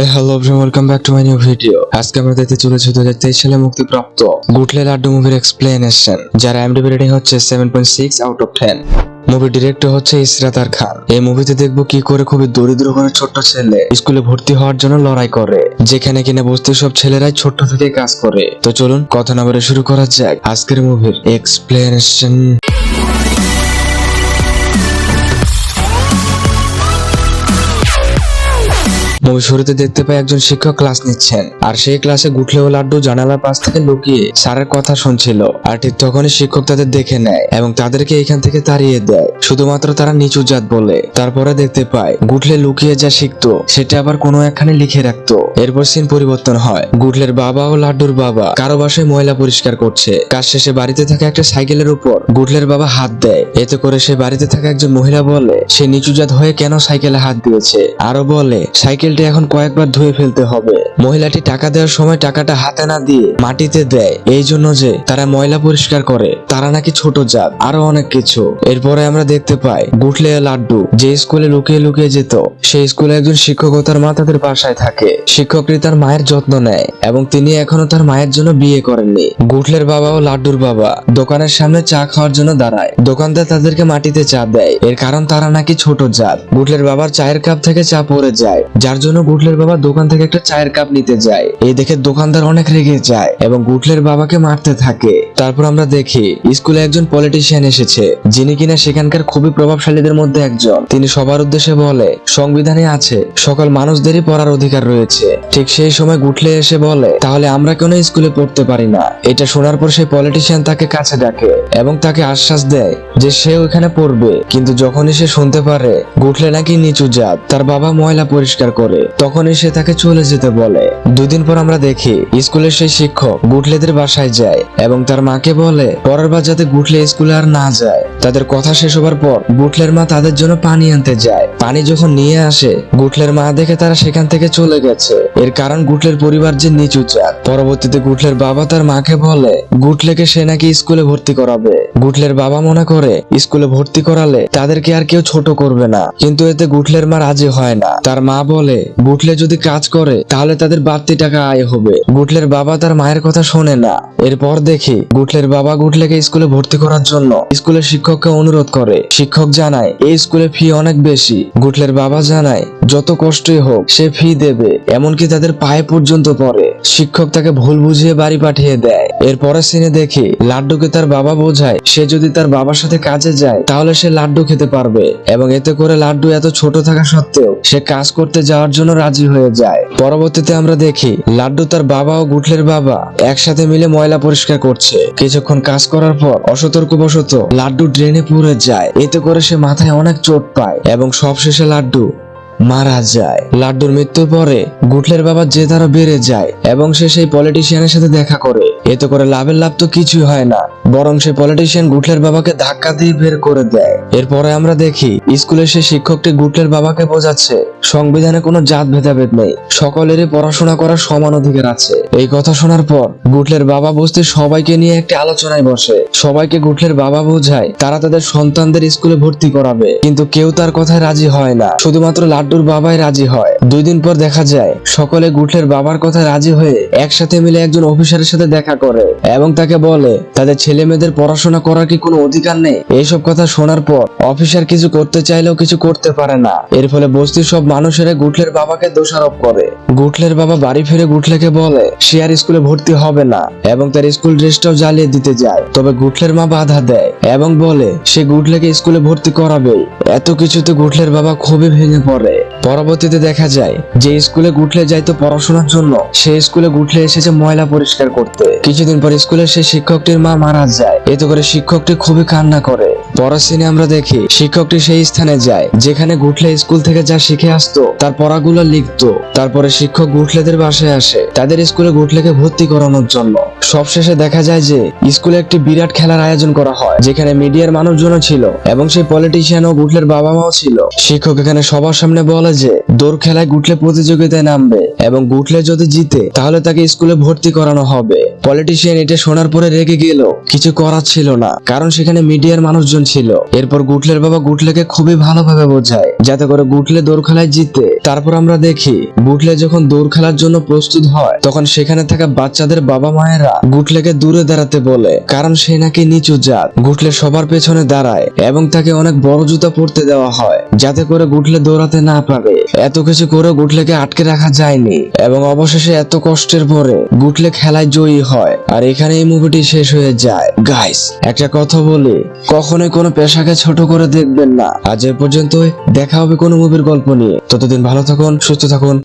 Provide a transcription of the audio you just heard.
Hello everyone, welcome back to my new video. আজকে আমরা দেখতে চলেছি 2023 সালে মুক্তিপ্রাপ্ত গুটলে লাড্ডু মুভির এক্সপ্লেনেশন, যার IMDb রেটিং হচ্ছে 7.6 আউট অফ 10। মুভির ডিরেক্টর হচ্ছে ইসরাত খান। এই মুভিতে দেখবো কি করে খুবই দরিদ্র ঘরের ছোট্ট ছেলে স্কুলে ভর্তি হওয়ার জন্য লড়াই করে, যেখানে কিনা বস্তির সব ছেলেরাই ছোট্ট থেকে কাজ করে। তো চলুন কথা না বলে শুরু করা যাক আজকের মুভির এক্সপ্লেনেশন। মুভি শুরুতে দেখতে পাই একজন শিক্ষক ক্লাস নিচ্ছেন, আর সেই ক্লাসে গুটলে ও লাড্ডু জানালার পাশ থেকে লুকিয়ে স্যারের কথা শুনছিল। আর ঠিক তখনই শিক্ষক তাদের দেখে নেয় এবং তাদেরকে এখান থেকে তাড়িয়ে দেয়, শুধুমাত্র তারা নিচু জাত বলে। তারপরে দেখতে পাই গুটলে লুকিয়ে যা শিখতো সেটা আবার কোনো একখানে লিখে রাখতো। এরপর সিন পরিবর্তন হয়, গুটলের বাবা ও লাড্ডুর বাবা কারো বাসায় ময়লা পরিষ্কার করছে। কাজ শেষে বাড়িতে থাকা একটা সাইকেলের উপর গুটলের বাবা হাত দেয়, এতে করে সে বাড়িতে থাকা একজন মহিলা বলে সে নিচু জাত হয়ে কেন সাইকেলে হাত দিয়েছে, আরো বলে সাইকেল এখন কয়েকবার ধুয়ে ফেলতে হবে। মহিলাটি টাকা দেওয়ার সময় টাকাটা হাতে না দিয়ে মাটিতে দেয়, এই জন্য যে তারা ময়লা পরিষ্কার করে, তারা নাকি ছোট জাত, আরো অনেক কিছু। এরপরে আমরা দেখতে পাই গুটলে লাড্ডু যে স্কুলে লুকিয়ে লুকিয়ে যেত, সেই স্কুলে একজন শিক্ষক ও তার মা তাদের বাসায় থাকে। শিক্ষকটি তার মায়ের যত্ন নেয় এবং তিনি এখনো তার মায়ের জন্য বিয়ে করেননি। গুটলের বাবা ও লাড্ডুর বাবা দোকানের সামনে চা খাওয়ার জন্য দাঁড়ায়। দোকানদার তাদেরকে মাটিতে চা দেয়, এর কারণ তারা নাকি ছোট জাত। গুটলের বাবার চায়ের কাপ থেকে চা পড়ে যায়, যার জন্য গুটলের বাবা দোকান থেকে একটা চায়ের কাপ নিতে যায়। এই দেখে দোকানদার অনেক রেগে যায় এবং গুটলের বাবাকে মারতে থাকে। তারপর আমরা দেখি স্কুলে একজন পলিটিশিয়ান এসেছে, যিনি কিনা সেখানকার খুবই প্রভাবশালীদের মধ্যে একজন। তিনি সবার উদ্দেশ্যে বলে সংবিধানে আছে সকল মানুষদেরই পড়ার অধিকার রয়েছে। ঠিক সেই সময় গুটলে এসে বলে তাহলে আমরা কেন স্কুলে পড়তে পারি না। এটা শোনার পর সেই পলিটিশিয়ান তাকে কাছে ডাকে এবং তাকে আশ্বাস দেয় যে সে ওখানে পড়বে। কিন্তু যখনই সে শুনতে পারে গুটলে নাকি নিচু জাত, তার বাবা ময়লা পরিষ্কার করে, তখনই সে তাকে চলে যেতে বলে। দুদিন পর আমরা দেখি স্কুলের সেই শিক্ষক গুটলেদের বাসায় যায় এবং তার মাকে বলে পরের বার যাতে গুটলে স্কুলে আর না যায়। তাদের কথা শেষ হবার পর গুটলের মা তাদের জন্য পানি আনতে যায়। পানি যখন নিয়ে আসে, গুটলের মা দেখে তারা সেখান থেকে চলে গেছে। এর কারণ গুটলের পরিবার যে নিচু জাত। পরবর্তীতে গুটলের বাবা তার মাকে বলে গুটলেকে সে নাকি স্কুলে ভর্তি করাবে। গুটলের বাবা মনে করে স্কুলে ভর্তি করালে তাদেরকে আর কেউ ছোট করবে না, কিন্তু এতে গুটলের মা রাজি হয় না। তার মা বলে গুটলে যদি কাজ করে তাহলে তাদের বাড়তি টাকা আয় হবে। গুটলের বাবা তার মায়ের কথা শোনে না। এরপর দেখি গুটলের বাবা গুটলেকে স্কুলে ভর্তি করার জন্য স্কুলের শিক্ষককে অনুরোধ করে। শিক্ষক জানায় এই স্কুলে ফি অনেক বেশি। গুটলের বাবা জানায় যত কষ্টই হোক সে ফি দেবে, এমনকি তাদের পায়ে পর্যন্ত পড়ে। শিক্ষক তাকে ভুল বুঝিয়ে বাড়ি পাঠিয়ে দেয়। এরপরের সিনে দেখি লাড্ডুকে তার বাবা বোঝায় সে যদি তার বাবার সাথে কাজে যায় তাহলে সে লাড্ডু খেতে পারবে, এবং এতে করে লাড্ডু এত ছোট থাকা সত্ত্বেও সে কাজ করতে যাওয়ার জন্য রাজি হয়ে যায়। পরবর্তীতে আমরা দেখি লাড্ডু তার বাবা ও গুটলের বাবা একসাথে মিলে ময়লা পরিষ্কার করছে। কিছুক্ষণ কাজ করার পর অসতর্কবশত লাড্ডু ড্রেনে পড়ে যায়, এতে করে সে মাথায় অনেক চোট পায় এবং সবশেষে লাড্ডু মারা যায়। লাড্ডুর মৃত্যুর পরে গুটলের বাবা জেদ আরো বেড়ে যায় এবং সে সেই পলিটিশিয়ানের সাথে দেখা করে। এতে করে লাভের লাভ তো কিছুই হয় না, বরং সেই পলিটিশিয়ান গুটলের বাবাকে ধাক্কা দিয়ে বের করে দেয়। এরপরে আমরা দেখি স্কুলের সেই শিক্ষকটি গুটলের বাবাকে বোঝাচ্ছে সংবিধানে কোনো জাত ভেদাভেদ নেই, সকলেরই পড়াশোনা করার সমান অধিকার আছে। এই কথা শোনার পর গুটলের বাবা বস্তির সবাইকে নিয়ে একটি আলোচনায় বসে। সবাইকে গুটলের বাবা বোঝায় তারা তাদের সন্তানদের স্কুলে ভর্তি করাবে, কিন্তু কেউ তার কথায় রাজি হয় না, শুধুমাত্র লাড্ডুর বাবাই রাজি হয়। 2 দিন পর দেখা যায় সকলে গুটলের বাবার কথায় রাজি হয়ে একসাথে মিলে একজন অফিসারের সাথে দেখা করে এবং তাকে বলে তাদের ছেলে মেয়েদের পড়াশোনা করার কি কোনো অধিকার নেই। এইসব কথা শোনার পর অফিসার কিছু করতে চাইলেও কিছু করতে পারে না। এর ফলে বস্তির সব মানুষেরা গুটলের বাবাকে দোষারোপ করে। গুটলের বাবা বাড়ি ফিরে গুটলেকে বলে সে আর স্কুলে ভর্তি হবে না এবং তার স্কুল ড্রেসটাও জ্বালিয়ে দিতে যায়। তবে গুটলের মা বাধা দেয় এবং বলে সে গুটলেকে স্কুলে ভর্তি করাবে। এত কিছুতে গুটলের বাবা খুবই ভেঙে পড়ে। পরবর্তীতে দেখা যায় যে স্কুলে গুটলে যাইতো পড়াশোনার জন্য, সেই স্কুলে গুটলে এসেছে ময়লা পরিষ্কার করতে। কিছুদিন পর স্কুলের সেই শিক্ষকটির মা মারা যায়, এতে করে শিক্ষকটি খুবই কান্না করে। পরের সিনে আমরা দেখি শিক্ষকটি সেই স্থানে যায় যেখানে গুটলে স্কুল থেকে যা শিখে আসতো তার পড়াগুলো লিখতো। তারপরে শিক্ষক গুটলেদের বাসায় আসে তাদের স্কুলে গুটলেকে ভর্তি করানোর জন্য। সবশেষে দেখা যায় যে স্কুলে একটি বিরাট খেলার আয়োজন করা হয়, যেখানে মিডিয়ার মানুষজন ছিল এবং সেই পলিটিশিয়ান ও গুটলের বাবা মাও ছিল। শিক্ষক এখানে সবার সামনে বলে যে দৌড় খেলায় গুটলে প্রতিযোগিতায় নামবে এবং গুটলে যদি জিতে তাহলে তাকে স্কুলে ভর্তি করানো হবে। পলিটিশিয়ান এটা শোনার পরে রেগে গেল, কিছু করার ছিল না, কারণ সেখানে মিডিয়ার মানুষজন ছিল। এরপর গুটলের বাবা গুটলেকে খুবই ভালোভাবে বোঝায় যাতে করে গুটলে দৌড় খেলায় জিতে। তারপর আমরা দেখি গুটলে যখন দৌড় খেলার জন্য প্রস্তুত হয় তখন সেখানে থাকা বাচ্চাদের বাবা মায়েরা গুটলেকে দূরে দাঁড়াতে বলে, কারণ সে নাকি নিচু জাত। গুটলে সবার পেছনে দাঁড়ায় এবং তাকে অনেক বড় জুতা পরতে দেওয়া হয় যাতে করে গুটলে দৌড়াতে না পারে। এত কিছু করে গুটলেকে আটকে রাখা যায়নি এবং অবশেষে এত কষ্টের পরে গুটলে খেলায় জয়ী হয়। আর এখানে এই মুভিটি শেষ হয়ে যায়। গাইস, একটা কথা বলি, কখনোই কোনো পেশাকে ছোট করে দেখবেন না। আজ এ পর্যন্তই, দেখা হবে কোনো মুভির গল্প নিয়ে। ততদিন ভালো থাকুন, সুস্থ থাকুন।